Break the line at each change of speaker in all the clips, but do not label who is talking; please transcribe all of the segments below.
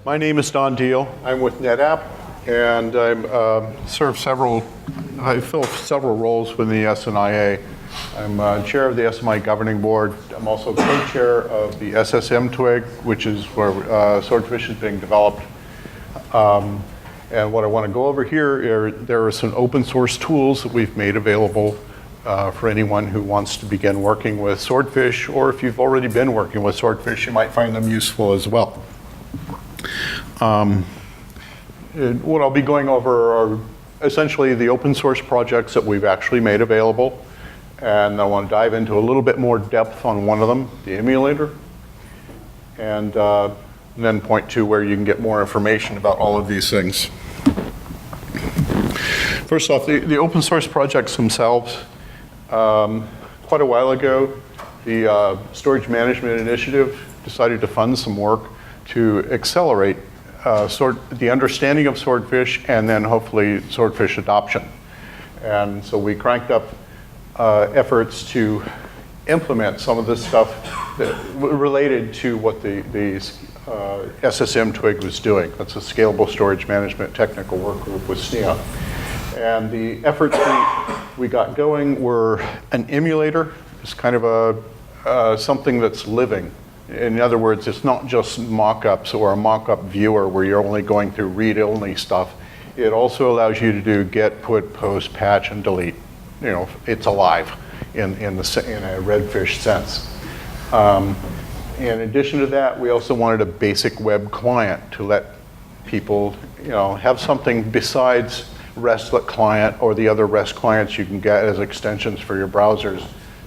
My name is Deel. I'm with NetApp, and I fill several roles within the SNIA. I'm chair of the SMI governing board. I'm also co-chair of the SSM TWG, which is where Swordfish is being developed. And what I want to go over here there are some open source tools that we've made available for anyone who wants to begin working with Swordfish, or if you've already been working with Swordfish, you might find them useful as well. What I'll be going over are essentially the open source projects that we've actually made available. And I want to dive into a little bit more depth on one of them, the emulator, and then point to where you can get more information about all of these things. First off, the open source projects themselves. Quite a while ago, the Storage Management Initiative decided to fund some work to accelerate the understanding of Swordfish and then hopefully Swordfish adoption. And so we cranked up efforts to implement some of this stuff that related to what the SSM TWG was doing. That's a Scalable Storage Management Technical Work Group with SNIA. And the efforts we got going were an emulator. It's kind of something that's living. In other words, it's not just mock-ups or a mock-up viewer where you're only going through read-only stuff. It also allows you to do get, put, post, patch, and delete. You know, it's alive in a Redfish sense. In addition to that, we also wanted a basic web client to let people, have something besides REST client or the other REST clients you can get as extensions for your browsers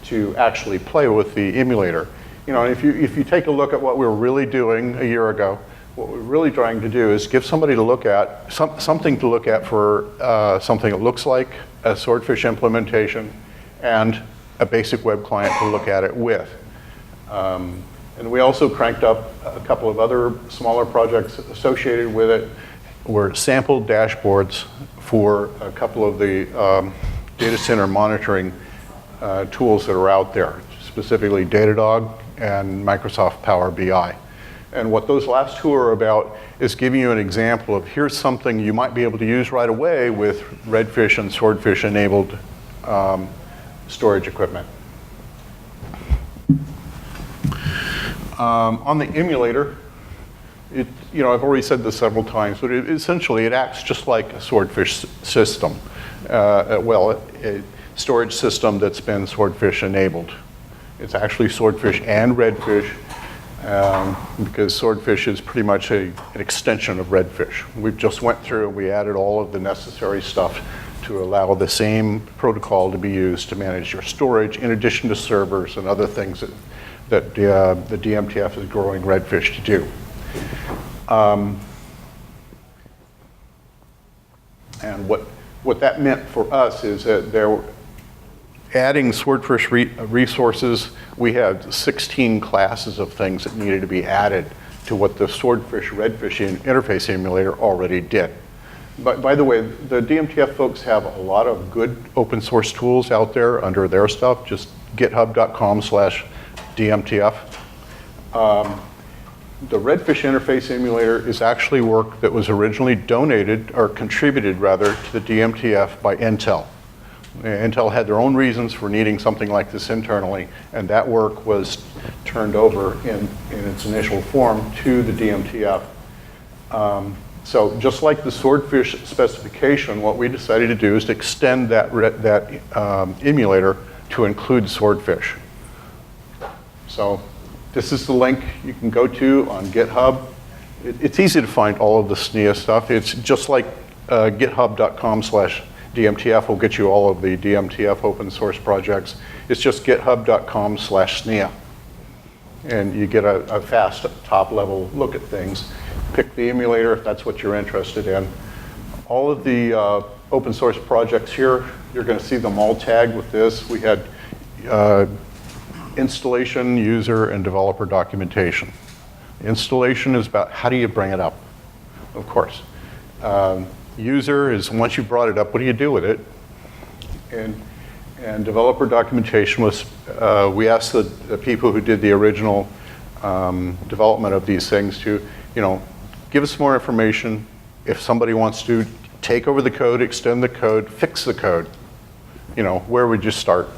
to actually play with the emulator. If you take a look at what we were really doing a year ago, what we're really trying to do is give somebody to look at, something to look at for something that looks like a Swordfish implementation and a basic web client to look at it with. And we also cranked up a couple of other smaller projects associated with it, were sample dashboards for a couple of the data center monitoring tools that are out there, specifically Datadog and Microsoft Power BI. And what those last two are about is giving you an example of here's something you might be able to use right away with Redfish and Swordfish enabled storage equipment. On the emulator, I've already said this several times, but essentially it acts just like a Swordfish system. A storage system that's been Swordfish enabled. It's actually Swordfish and Redfish because Swordfish is pretty much an extension of Redfish. We just went through and we added all of the necessary stuff to allow the same protocol to be used to manage your storage in addition to servers and other things that the DMTF is growing Redfish to do. And what that meant for us is that adding Swordfish resources, we had 16 classes of things that needed to be added to what the Swordfish Redfish interface emulator already did. But by the way, the DMTF folks have a lot of good open source tools out there under their stuff, just github.com/DMTF. The Redfish interface emulator is actually work that was originally donated, or contributed rather, to the DMTF by Intel. Intel had their own reasons for needing something like this internally, and that work was turned over in its initial form to the DMTF. So just like the Swordfish specification, what we decided to do is to extend that emulator to include Swordfish. So this is the link you can go to on GitHub. It's easy to find all of the SNIA stuff. It's just like github.com/DMTF will get you all of the DMTF open source projects. It's just github.com/SNIA. And you get a fast top level look at things. Pick the emulator if that's what you're interested in. All of the open source projects here, you're going to see them all tagged with this. We had installation, user, and developer documentation. Installation is about how do you bring it up, of course. User is once you've brought it up, what do you do with it? And developer documentation was, we asked the people who did the original development of these things to, give us more information. If somebody wants to take over the code, extend the code, fix the code, where would you start?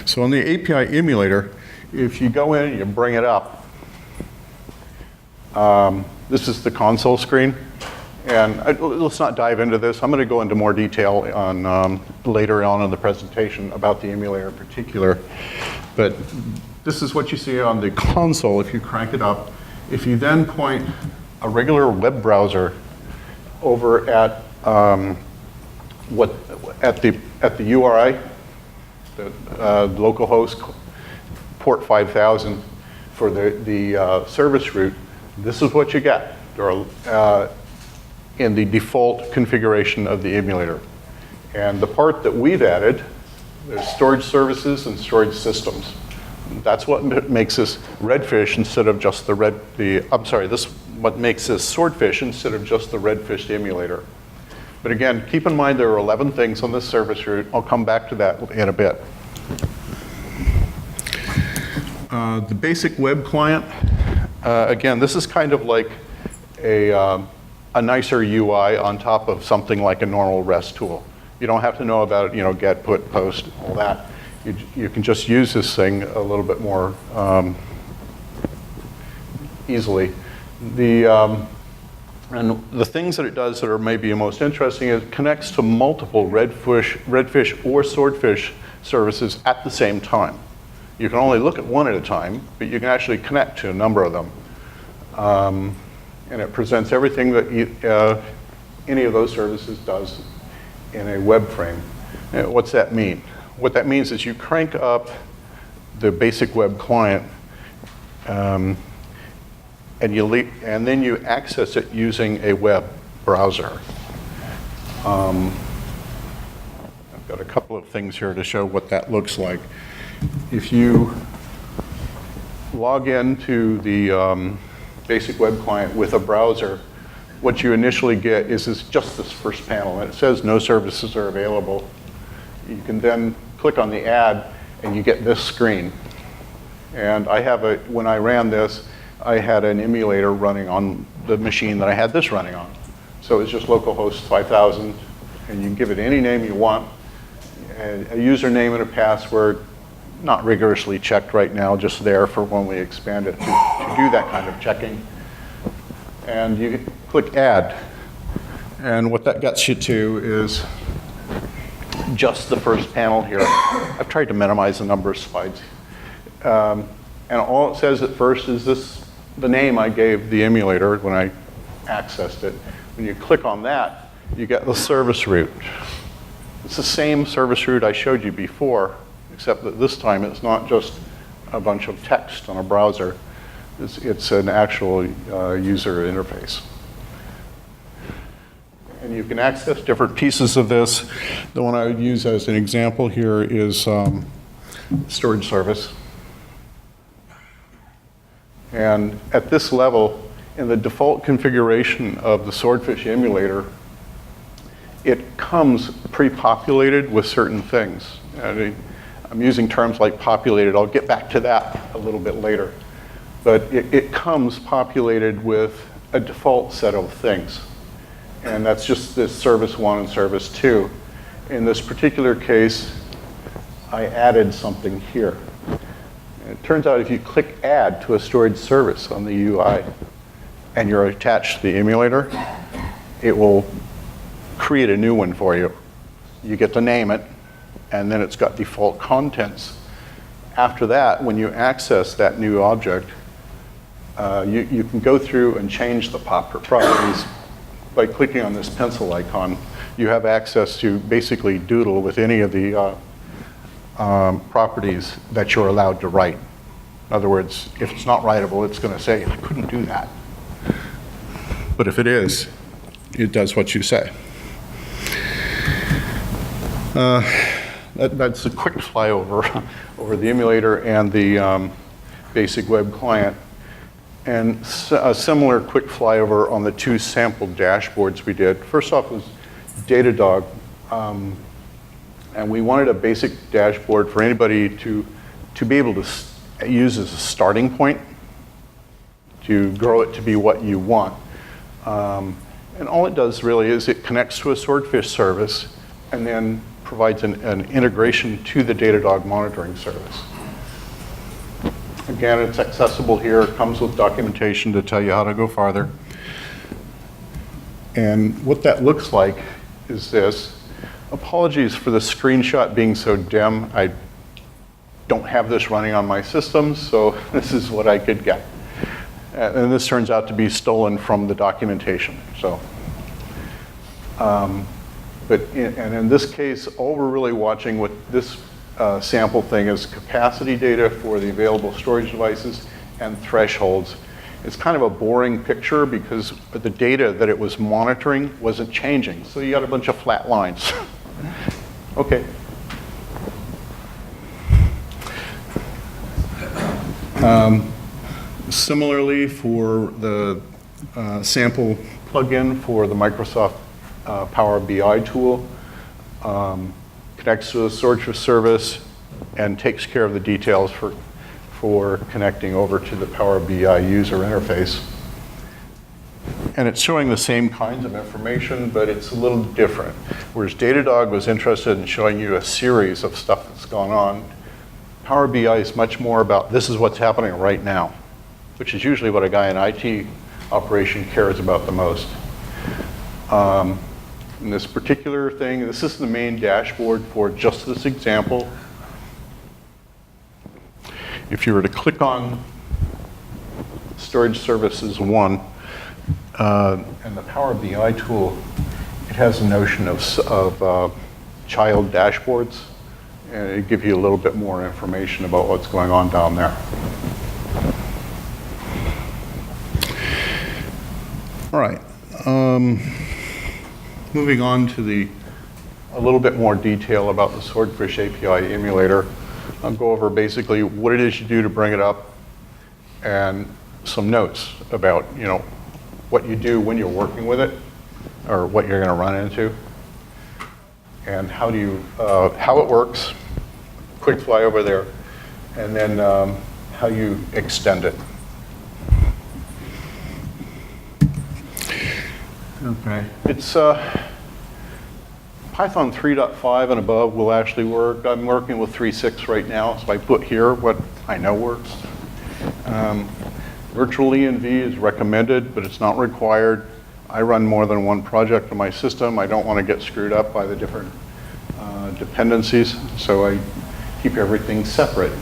So on the API emulator, if you go in and you bring it up, this is the console screen. And let's not dive into this. I'm going to go into more detail on later on in the presentation about the emulator in particular. But this is what you see on the console if you crank it up. If you then point a regular web browser over at the URI, the localhost port 5000 for the service route, this is what you get in the default configuration of the emulator. And the part that we've added, there's storage services and storage systems. That's what makes this Redfish instead of just what makes this Swordfish instead of just the Redfish emulator. But again, keep in mind there are 11 things on this service route. I'll come back to that in a bit. The basic web client, again, this is kind of like a nicer UI on top of something like a normal REST tool. You don't have to know about get, put, post, all that. You can just use this thing a little bit more easily. And the things that it does that are maybe most interesting is it connects to multiple Redfish or Swordfish services at the same time. You can only look at one at a time, but you can actually connect to a number of them. And it presents everything that any of those services does in a web frame. And what's that mean? What that means is you crank up the basic web client and then you access it using a web browser. I've got a couple of things here to show what that looks like. If you log into the basic web client with a browser, what you initially get is just this first panel, and it says no services are available. You can then click on the ad, and you get this screen. And when I ran this, I had an emulator running on the machine that I had this running on. So it's just localhost 5000, and you can give it any name you want, and a username and a password, not rigorously checked right now, just there for when we expand it to do that kind of checking. And you click add. And what that gets you to is just the first panel here. I've tried to minimize the number of slides. And all it says at first is the name I gave the emulator when I accessed it. When you click on that, you get the service route. It's the same service route I showed you before, except that this time it's not just a bunch of text on a browser. It's an actual user interface. And you can access different pieces of this. The one I would use as an example here is storage service. And at this level, in the default configuration of the Swordfish emulator, it comes pre-populated with certain things. I'm using terms like populated. I'll get back to that a little bit later. But it comes populated with a default set of things. And that's just this service 1 and service 2. In this particular case, I added something here. And it turns out if you click add to a storage service on the UI and you're attached to the emulator, it will create a new one for you. You get to name it, and then it's got default contents. After that, when you access that new object, you can go through and change the properties by clicking on this pencil icon. You have access to basically doodle with any of the properties that you're allowed to write. In other words, if it's not writable, it's going to say, I couldn't do that. But if it is, it does what you say. That's a quick flyover over the emulator and the basic web client. And a similar quick flyover on the two sample dashboards we did. First off was Datadog. And we wanted a basic dashboard for anybody to be able to use as a starting point to grow it to be what you want. And all it does really is it connects to a Swordfish service and then provides an integration to the Datadog monitoring service. Again, it's accessible here. It comes with documentation to tell you how to go farther. And what that looks like is this. Apologies for the screenshot being so dim. I don't have this running on my system, so this is what I could get. And this turns out to be stolen from the documentation. So, and in this case, all we're really watching with this sample thing is capacity data for the available storage devices and thresholds. It's kind of a boring picture because the data that it was monitoring wasn't changing. So you got a bunch of flat lines. Okay. Similarly, for the sample plugin for the Microsoft Power BI tool, connects to the Swordfish service and takes care of the details for connecting over to the Power BI user interface. And it's showing the same kinds of information, but it's a little different. Whereas Datadog was interested in showing you a series of stuff that's gone on, Power BI is much more about this is what's happening right now, which is usually what a guy in IT operation cares about the most. In this particular thing, this is the main dashboard for just this example. If you were to click on Storage Services 1 and the Power BI tool, it has a notion of child dashboards, and it gives you a little bit more information about what's going on down there. All right. Moving on to a little bit more detail about the Swordfish API Emulator. I'll go over basically what it is you do to bring it up and some notes about, what you do when you're working with it or what you're going to run into and how it works, quick fly over there, and then how you extend it. Okay. It's Python 3.5 and above will actually work. I'm working with 3.6 right now, so I put here what I know works. Virtual env is recommended, but it's not required. I run more than one project on my system. I don't want to get screwed up by the different dependencies, so I keep everything separate.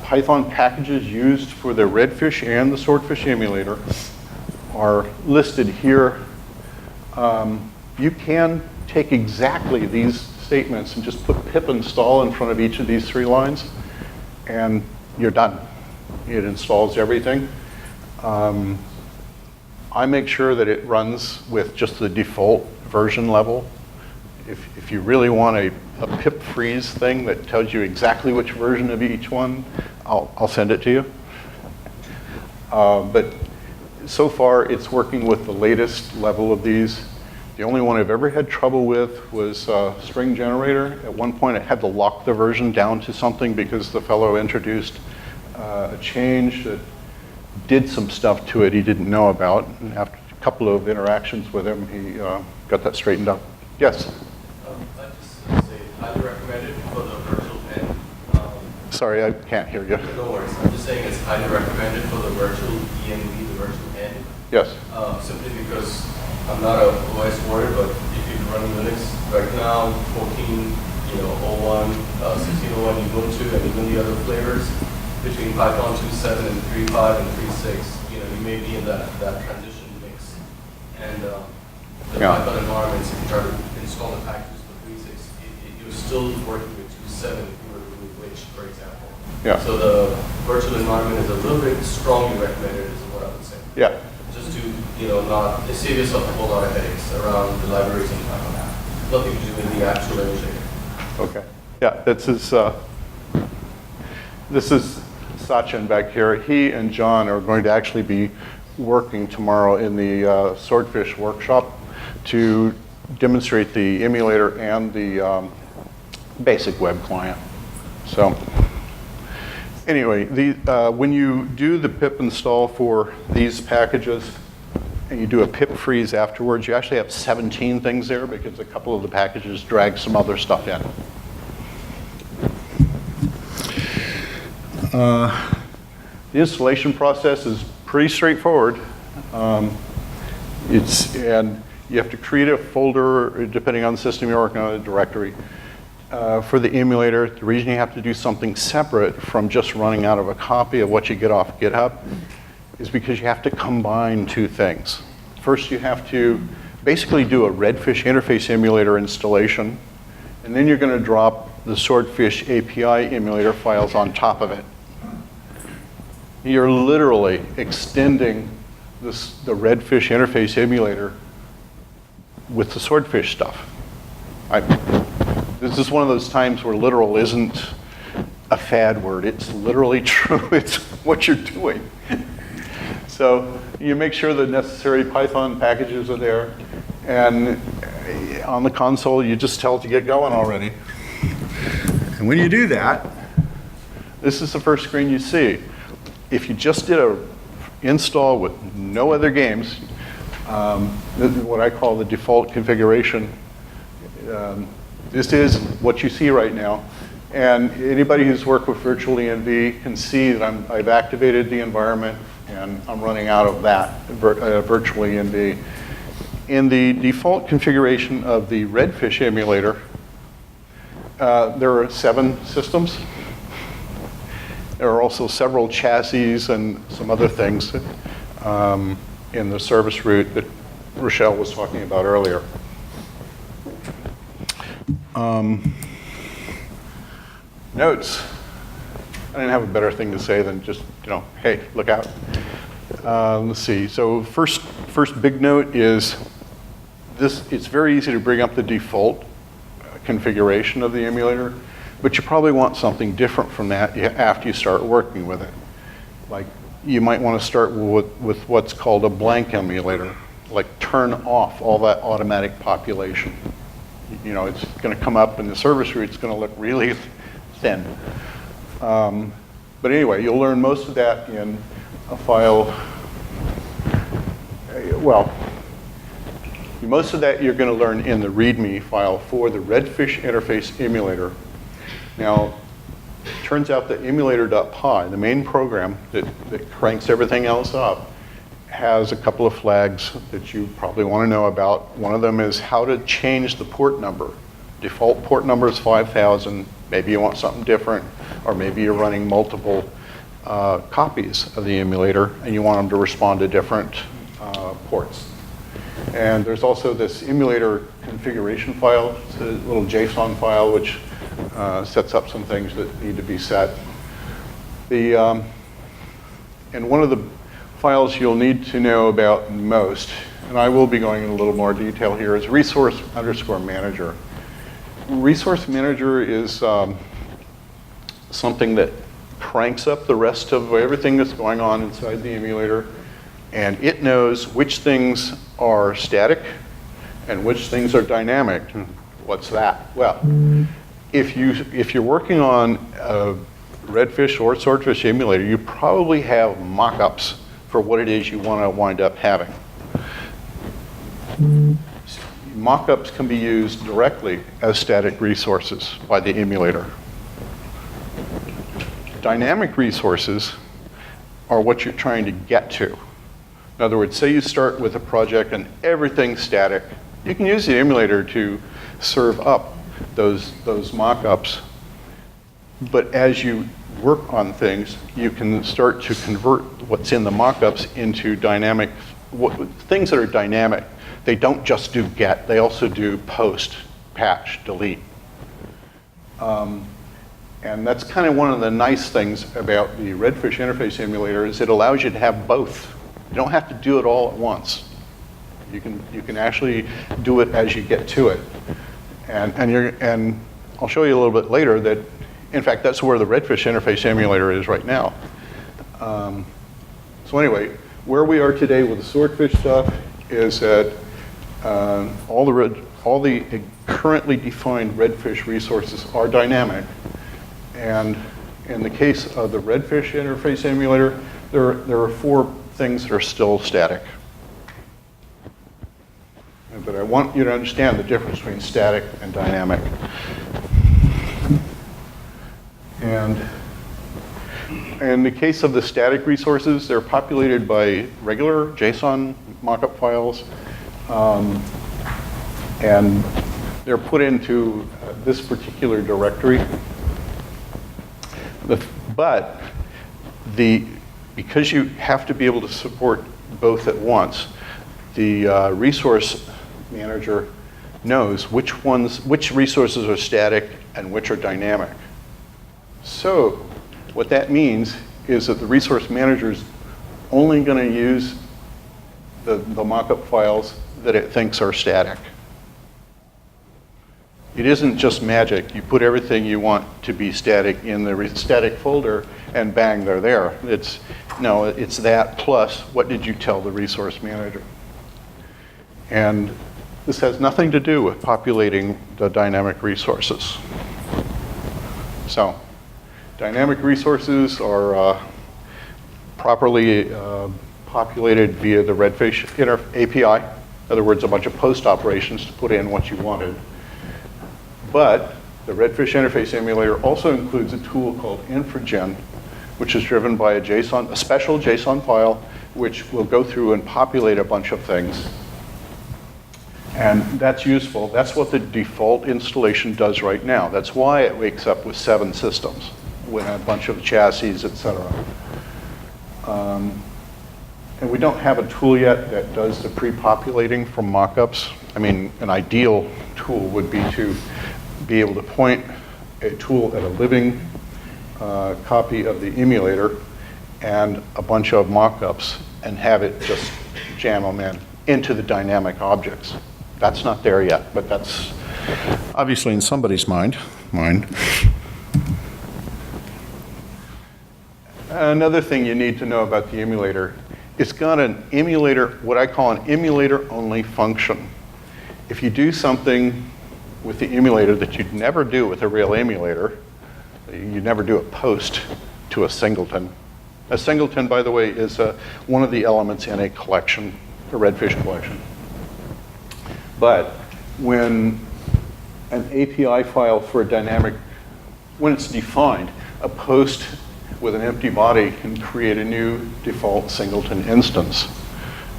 Python packages used for the Redfish and the Swordfish emulator are listed here. You can take exactly these statements and just put pip install in front of each of these 3 lines, and you're done. It installs everything. I make sure that it runs with just the default version level. If you really want a pip freeze thing that tells you exactly which version of each one, I'll send it to you. But so far, it's working with the latest level of these. The only one I've ever had trouble with was String Generator. At one point, I had to lock the version down to something because the fellow introduced a change that did some stuff to it he didn't know about. And after a couple of interactions with him, he got that straightened up. Yes?
I just say highly recommended for the virtual pen.
Sorry, I can't hear you.
No worries. I'm just saying it's highly recommended for the virtual env, the virtual pen.
Yes.
Simply because I'm not a OS warrior, but if you run Linux right now, 14, 01, 1601 Ubuntu, and even the other flavors, between Python 2.7 and 3.5 and 3.6, you may be in that transition mix. And the Python environments, if you try to install the packages for 3.6, you're still working with 2.7 if you were to remove which, for example.
Yeah.
So the virtual environment is a little bit strongly recommended, is what I would say.
Yeah.
Just to, not save yourself a whole lot of headaches around the libraries and Python app. Nothing to do with the actual emulator.
Okay. Yeah, this is Sachin back here. He and John are going to actually be working tomorrow in the Swordfish workshop to demonstrate the emulator and the basic web client. So, Anyway, when you do the pip install for these packages, and you do a pip freeze afterwards, you actually have 17 things there because a couple of the packages drag some other stuff in. The installation process is pretty straightforward. And you have to create a folder, depending on the system you're working on, a directory, for the emulator. The reason you have to do something separate from just running out of a copy of what you get off GitHub is because you have to combine two things. First, you have to basically do a Redfish interface emulator installation, and then you're going to drop the Swordfish API emulator files on top of it. You're literally extending the Redfish interface emulator with the Swordfish stuff. This is one of those times where literal isn't a fad word. It's literally true. It's what you're doing. So you make sure the necessary Python packages are there. And on the console, you just tell it to get going already. And when you do that, this is the first screen you see. If you just did a install with no other games, this is what I call the default configuration. This is what you see right now. And anybody who's worked with virtual ENV can see that I've activated the environment and I'm running out of that virtual ENV. In the default configuration of the Redfish emulator, there are 7 systems. There are also several chassis and some other things in the service route that Rochelle was talking about earlier. Notes. I didn't have a better thing to say than just, hey, look out. Let's see. So first big note is this. It's very easy to bring up the default configuration of the emulator, but you probably want something different from that after you start working with it. Like you might want to start with what's called a blank emulator, like turn off all that automatic population. It's going to come up in the service route, it's going to look really thin. But anyway, you'll learn most of that in a file. Well, most of that you're going to learn in the README file for the Redfish interface emulator. Now, it turns out that emulator.py, the main program that cranks everything else up, has a couple of flags that you probably want to know about. One of them is how to change the port number. Default port number is 5000. Maybe you want something different, or maybe you're running multiple copies of the emulator and you want them to respond to different ports. And there's also this emulator configuration file. It's a little JSON file which sets up some things that need to be set. And one of the files you'll need to know about most, and I will be going in a little more detail here, is resource_manager. Resource manager is something that cranks up the rest of everything that's going on inside the emulator, and it knows which things are static and which things are dynamic. What's that? Well, if you're working on a Redfish or Swordfish emulator, you probably have mock-ups for what it is you want to wind up having. Mock-ups can be used directly as static resources by the emulator. Dynamic resources are what you're trying to get to. In other words, say you start with a project and everything's static. You can use the emulator to serve up those mock-ups, but as you work on things, you can start to convert what's in the mock-ups into dynamic, things that are dynamic. They don't just do get, they also do post, patch, delete. And that's kind of one of the nice things about the Redfish interface emulator is it allows you to have both. You don't have to do it all at once. You can actually do it as you get to it. And I'll show you a little bit later that, in fact, that's where the Redfish interface emulator is right now. So anyway, where we are today with the Swordfish stuff is that all the currently defined Redfish resources are dynamic, and in the case of the Redfish interface emulator, there are 4 things that are still static. But I want you to understand the difference between static and dynamic. And in the case of the static resources, they're populated by regular JSON mockup files, and they're put into this particular directory. But because you have to be able to support both at once, the resource manager knows which resources are static and which are dynamic. So what that means is that the resource manager is only going to use the mockup files that it thinks are static. It isn't just magic. You put everything you want to be static in the static folder, and bang, they're there. It's that plus what did you tell the resource manager? And this has nothing to do with populating the dynamic resources. So, dynamic resources are properly populated via the Redfish API. In other words, a bunch of post operations to put in what you wanted. But the Redfish interface emulator also includes a tool called InfraGen, which is driven by a special JSON file, which will go through and populate a bunch of things. And that's useful. That's what the default installation does right now. That's why it wakes up with 7 systems, with a bunch of chassis, et cetera. And we don't have a tool yet that does the pre-populating from mockups. I mean, an ideal tool would be to be able to point a tool at a living copy of the emulator and a bunch of mockups and have it just jam them into the dynamic objects. That's not there yet, but that's obviously in somebody's mind. Another thing you need to know about the emulator, it's got an emulator, what I call an emulator-only function. If you do something with the emulator that you'd never do with a real emulator, you never do a post to a singleton. A singleton, by the way, is one of the elements in a collection, a Redfish collection. But when an API file for a dynamic, when it's defined, a post with an empty body can create a new default singleton instance.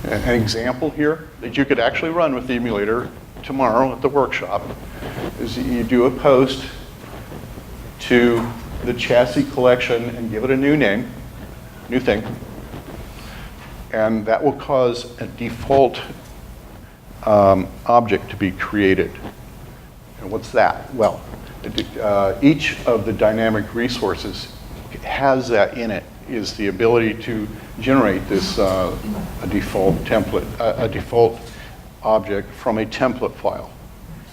An example here that you could actually run with the emulator tomorrow at the workshop is you do a post to the chassis collection and give it a new name, new thing, and that will cause a default object to be created. And what's that? Well, each of the dynamic resources has that in it, is the ability to generate this a default template, a default object from a template file.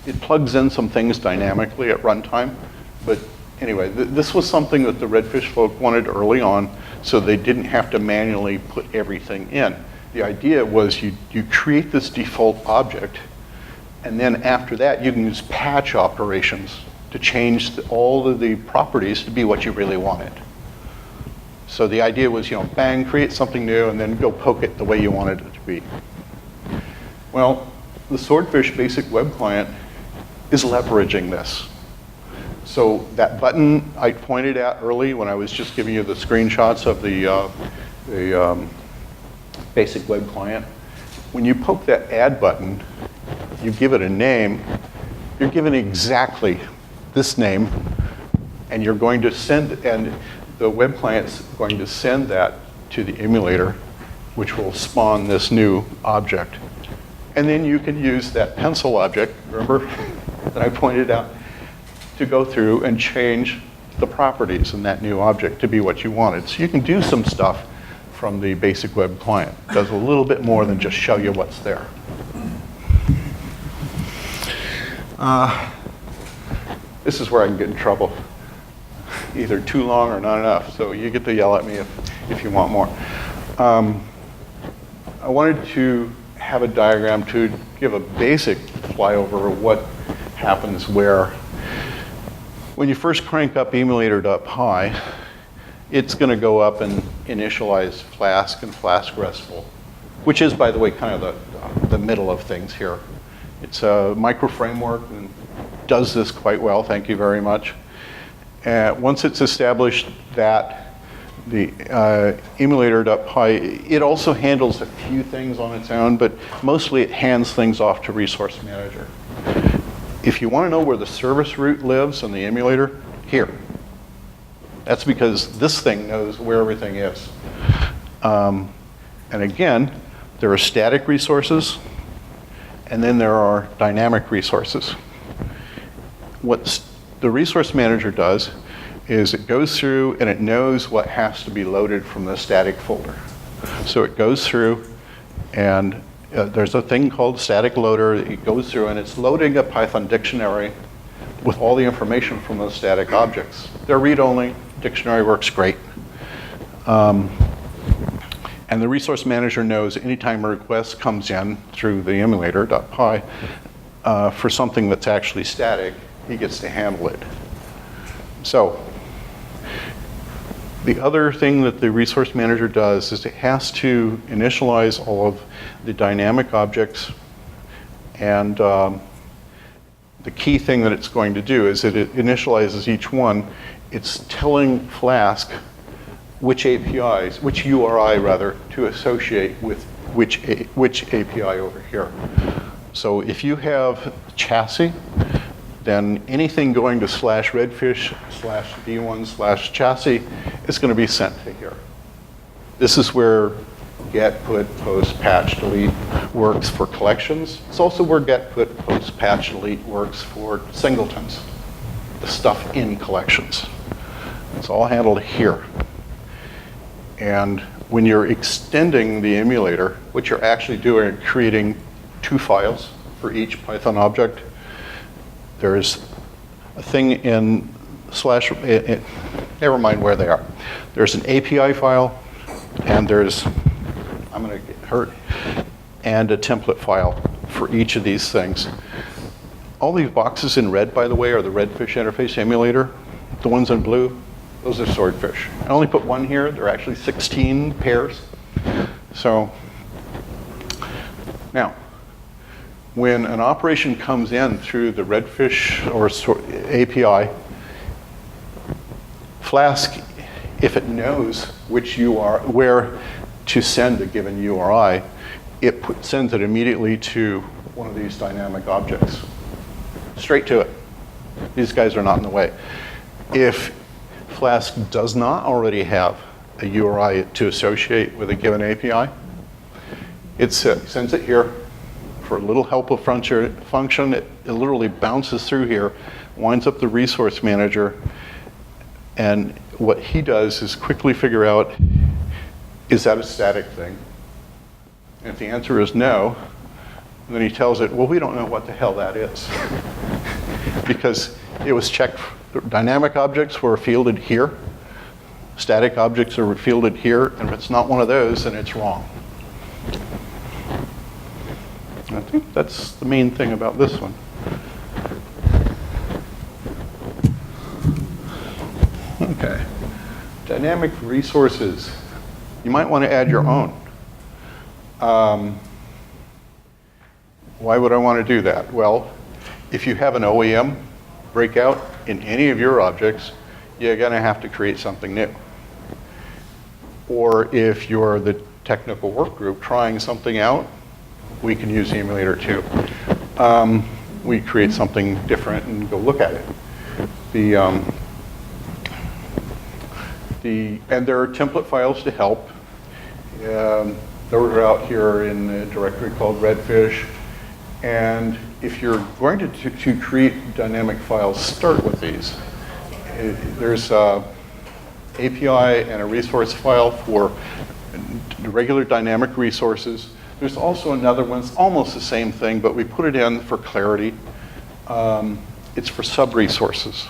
It plugs in some things dynamically at runtime, but anyway, this was something that the Redfish folk wanted early on, so they didn't have to manually put everything in. The idea was you create this default object, and then after that you can use patch operations to change all of the properties to be what you really wanted. So the idea was, bang, create something new, and then go poke it the way you wanted it to be. Well, the Swordfish Basic Web Client is leveraging this. So that button I pointed out early when I was just giving you the screenshots of the Basic Web Client, when you poke that add button, you give it a name, you're given exactly this name, and you're going to send, and the web client's going to send that to the emulator, which will spawn this new object. And then you can use that pencil object, remember, that I pointed out, to go through and change the properties in that new object to be what you wanted. So you can do some stuff from the basic web client. It does a little bit more than just show you what's there. This is where I can get in trouble. Either too long or not enough, so you get to yell at me if you want more. I wanted to have a diagram to give a basic flyover of what happens where. When you first crank up emulator.py, it's going to go up and initialize Flask and Flask RESTful, which is, by the way, kind of the middle of things here. It's a micro framework and does this quite well, thank you very much. Once it's established that, the emulator.py, it also handles a few things on its own, but mostly it hands things off to Resource Manager. If you want to know where the service root lives on the emulator, here. That's because this thing knows where everything is. And again, there are static resources, and then there are dynamic resources. What the Resource Manager does is it goes through and it knows what has to be loaded from the static folder. So it goes through and there's a thing called static loader. It goes through and it's loading a Python dictionary with all the information from those static objects. They're read-only. Dictionary works great. And the Resource Manager knows anytime a request comes in through the emulator.py for something that's actually static, he gets to handle it. So the other thing that the Resource Manager does is it has to initialize all of the dynamic objects. And the key thing that it's going to do is that it initializes each one. It's telling Flask which APIs, which URI rather, to associate with which API over here. So if you have chassis, then anything going to /redfish /d1/chassis is going to be sent to here. This is where get, put, post, patch, delete works for collections. It's also where get, put, post, patch, delete works for singletons, the stuff in collections. It's all handled here. And when you're extending the emulator, what you're actually doing is creating two files for each Python object. There's a thing in never mind where they are. There's an API file, and there's, I'm going to get hurt, and a template file for each of these things. All these boxes in red, by the way, are the Redfish interface emulator. The ones in blue, those are Swordfish. I only put one here. There are actually 16 pairs. So now, when an operation comes in through the Redfish or API, Flask, if it knows where to send a given URI, it sends it immediately to one of these dynamic objects. Straight to it. These guys are not in the way. If Flask does not already have a URI to associate with a given API, it sends it here. For a little helper function, it literally bounces through here, winds up the Resource Manager, and what he does is quickly figure out, is that a static thing? And if the answer is no, then he tells it, well, we don't know what the hell that is. Because it was checked, dynamic objects were fielded here, static objects are fielded here, and if it's not one of those, then it's wrong. I think that's the main thing about this one. Okay. Dynamic resources. You might want to add your own. Why would I want to do that? Well, if you have an OEM breakout in any of your objects, you're going to have to create something new. Or if you're the technical work group trying something out, we can use the emulator too. We create something different and go look at it. And there are template files to help. They're out here in a directory called Redfish. And if you're going to create dynamic files, start with these. There's a API and a resource file for regular dynamic resources. There's also another one, it's almost the same thing, but we put it in for clarity. It's for sub-resources.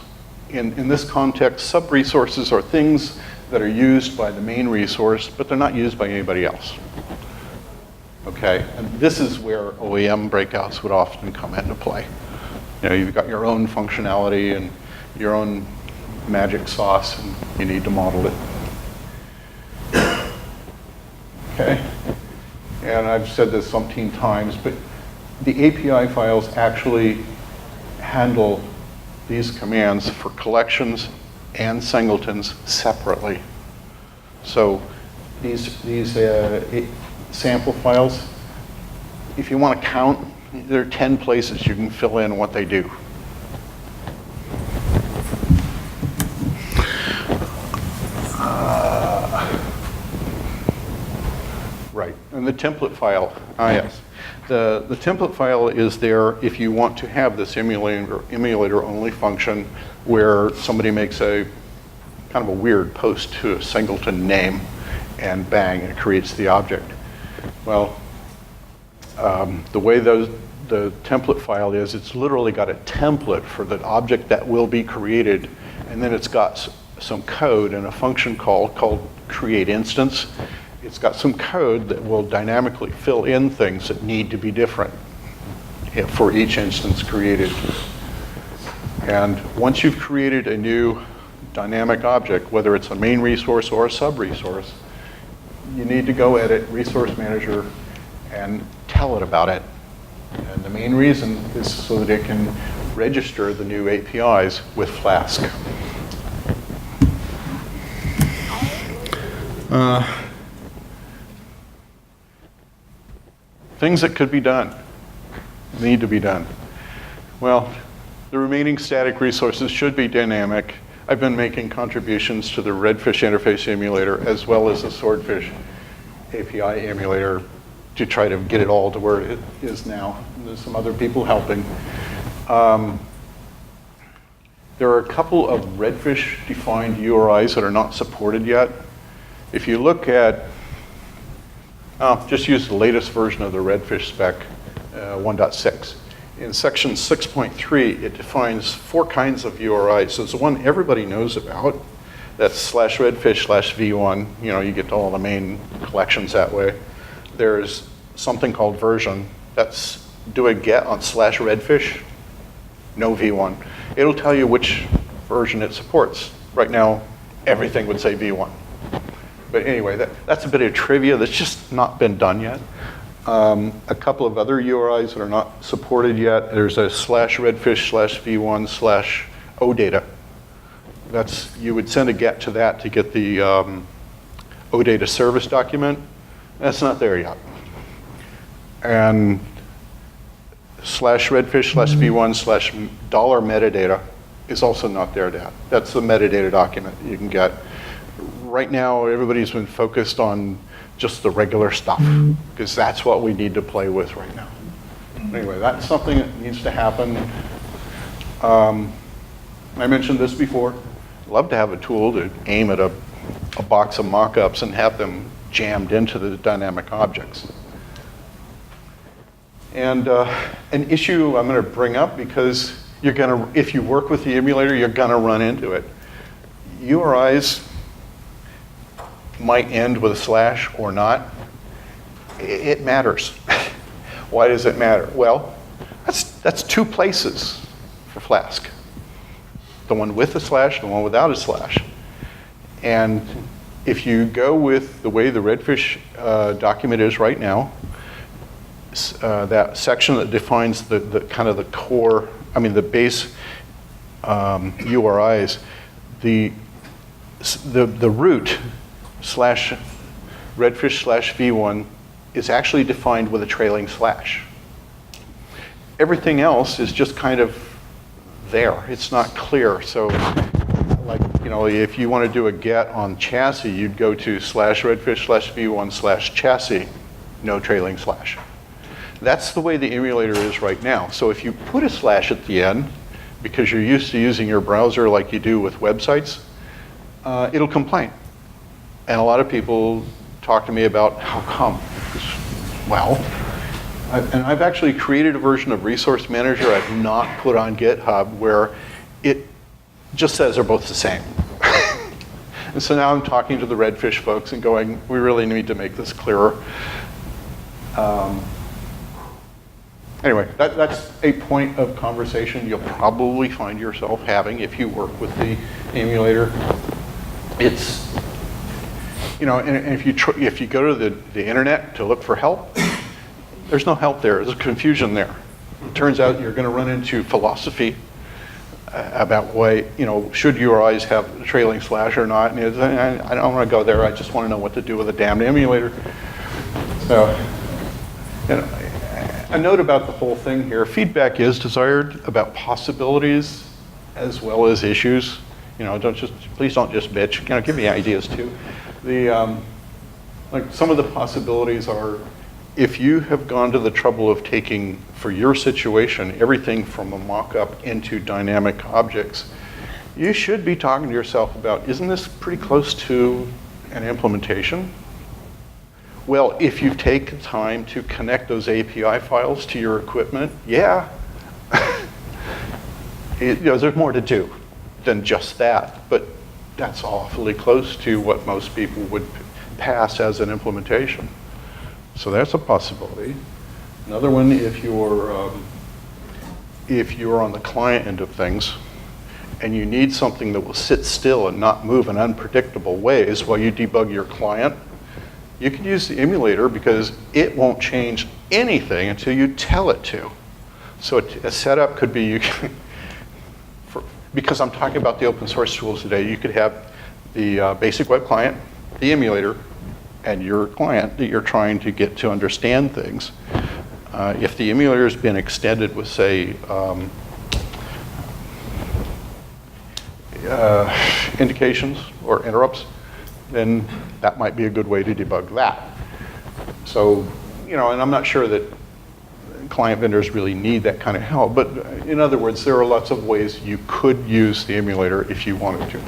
In this context, sub-resources are things that are used by the main resource, but they're not used by anybody else. Okay, and this is where OEM breakouts would often come into play. You know, you've got your own functionality and your own magic sauce, and you need to model it. okay? And I've said this umpteen times, but the API files actually handle these commands for collections and singletons separately. So these sample files, if you want to count, there are 10 places you can fill in what they do. Right, and the template file, yes. The template file is there if you want to have this emulator only function where somebody makes a kind of a weird post to a singleton name and bang, it creates the object. Well, the way the template file is, it's literally got a template for the object that will be created, and then it's got some code and a function call called create instance. It's got some code that will dynamically fill in things that need to be different for each instance created. And once you've created a new dynamic object, whether it's a main resource or a sub-resource, you need to go edit Resource Manager and tell it about it. And the main reason is so that it can register the new APIs with Flask. Things that could be done, need to be done. Well, the remaining static resources should be dynamic. I've been making contributions to the Redfish interface emulator as well as the Swordfish API emulator to try to get it all to where it is now. And there's some other people helping. There are a couple of Redfish defined URIs that are not supported yet. If you look at, just use the latest version of the Redfish spec, 1.6. In section 6.3, it defines 4 kinds of URIs. There's the one everybody knows about. That's /redfish/v1. You know, you get to all the main collections that way. There's something called version. That's do a get on /redfish, no v1. It'll tell you which version it supports. Right now, everything would say v1. But anyway, that's a bit of trivia that's just not been done yet. A couple of other URIs that are not supported yet. There's a /redfish/v1/odata. You would send a get to that to get the OData service document. That's not there yet. And /redfish/v1/$metadata is also not there yet. That's the metadata document that you can get. Right now, everybody's been focused on just the regular stuff, because that's what we need to play with right now. Anyway, that's something that needs to happen. I mentioned this before. I'd love to have a tool to aim at a box of mock-ups and have them jammed into the dynamic objects. And an issue I'm going to bring up, because if you work with the emulator, you're going to run into it. URIs might end with a slash or not. It matters. Why does it matter? Well, that's 2 places for Flask. The one with a slash, the one without a slash. And if you go with the way the Redfish document is right now, that section that defines the kind of the core, the base URIs, the root /redfish/v1 is actually defined with a trailing slash. Everything else is just kind of there. It's not clear. So, if you want to do a get on chassis, you'd go to /redfish/v1/chassis, no trailing slash. That's the way the emulator is right now. So if you put a slash at the end, because you're used to using your browser like you do with websites, it'll complain. And a lot of people talk to me about how come. And I've actually created a version of Resource Manager I've not put on GitHub where it just says they're both the same. And so now I'm talking to the Redfish folks and going, we really need to make this clearer. Anyway, that's a point of conversation you'll probably find yourself having if you work with the emulator. and if you go to the internet to look for help, there's no help there. There's confusion there. It turns out you're going to run into philosophy about why, should URIs have trailing slash or not. And I don't want to go there. I just want to know what to do with a damned emulator. So, a note about the whole thing here. Feedback is desired about possibilities as well as issues. Please don't just bitch. Give me ideas too. Like some of the possibilities are, if you have gone to the trouble of taking, for your situation, everything from a mock-up into dynamic objects, you should be talking to yourself about, isn't this pretty close to an implementation? Well, if you take time to connect those API files to your equipment, yeah. There's more to do than just that, but that's awfully close to what most people would pass as an implementation. So that's a possibility. Another one, if you're on the client end of things and you need something that will sit still and not move in unpredictable ways while you debug your client, you can use the emulator because it won't change anything until you tell it to. So a setup could be, because I'm talking about the open source tools today, you could have the basic web client, the emulator, and your client that you're trying to get to understand things. If the emulator has been extended with, say, indications or interrupts, then that might be a good way to debug that. So, and I'm not sure that client vendors really need that kind of help, but in other words, there are lots of ways you could use the emulator if you wanted to.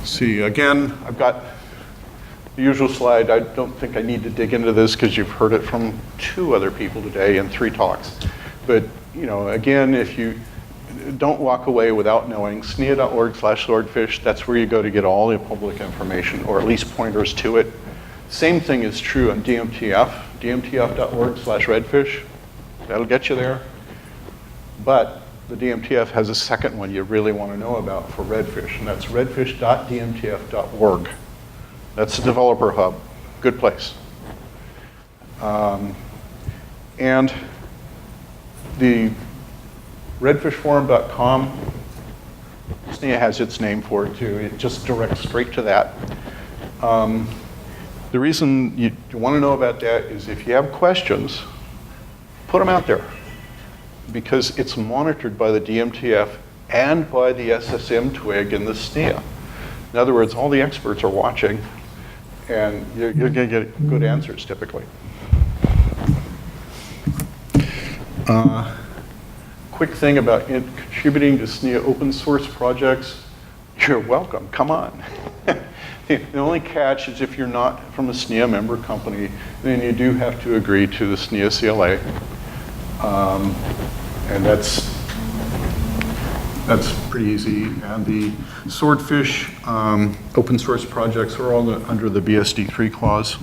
See, again, I've got the usual slide. I don't think I need to dig into this because you've heard it from 2 other people today in 3 talks. But, again, if you don't walk away without knowing SNIA.org/swordfish, that's where you go to get all the public information, or at least pointers to it. Same thing is true on DMTF, dmtf.org/redfish. That'll get you there. But the DMTF has a second one you really want to know about for Redfish, and that's redfish.dmtf.org. That's the developer hub. Good place. And the redfishforum.com, SNIA has its name for it too. It just directs straight to that. The reason you want to know about that is if you have questions, put them out there, because it's monitored by the DMTF and by the SSM TWG in the SNIA. In other words, all the experts are watching, and you're going to get good answers typically. Quick thing about contributing to SNIA open source projects, you're welcome, come on. The only catch is if you're not from a SNIA member company, then you do have to agree to the SNIA CLA. And that's pretty easy. And the Swordfish open source projects are all under the BSD3 clause.